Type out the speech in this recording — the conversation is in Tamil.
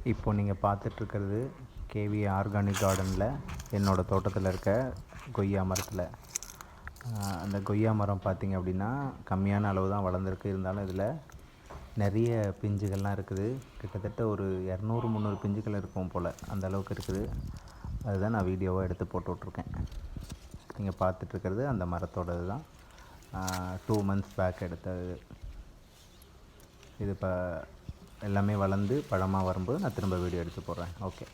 இப்போ நீங்கள் பார்த்துட்ருக்கிறது கேவி ஆர்கானிக் கார்டனில் என்னோடய தோட்டத்தில் இருக்க கொய்யா மரத்தில். அந்த கொய்யா மரம் பார்த்திங்க அப்படின்னா கம்மியான அளவு தான் வளர்ந்துருக்கு. இருந்தாலும் இதில் நிறைய பிஞ்சுகள்லாம் இருக்குது. கிட்டத்தட்ட ஒரு 200-300 பிஞ்சுகள் இருக்கும் போல், அந்த அளவுக்கு இருக்குது. அதுதான் நான் வீடியோவாக எடுத்து போட்டு விட்ருக்கேன். நீங்கள் பார்த்துட்ருக்கிறது அந்த மரத்தோடது தான். 2 months பேக் எடுத்தது. இது இப்போ எல்லாமே வளர்ந்து பழமாக வரும்போது நான் திரும்ப வீடியோ எடுத்து போடுறேன். ஓகே.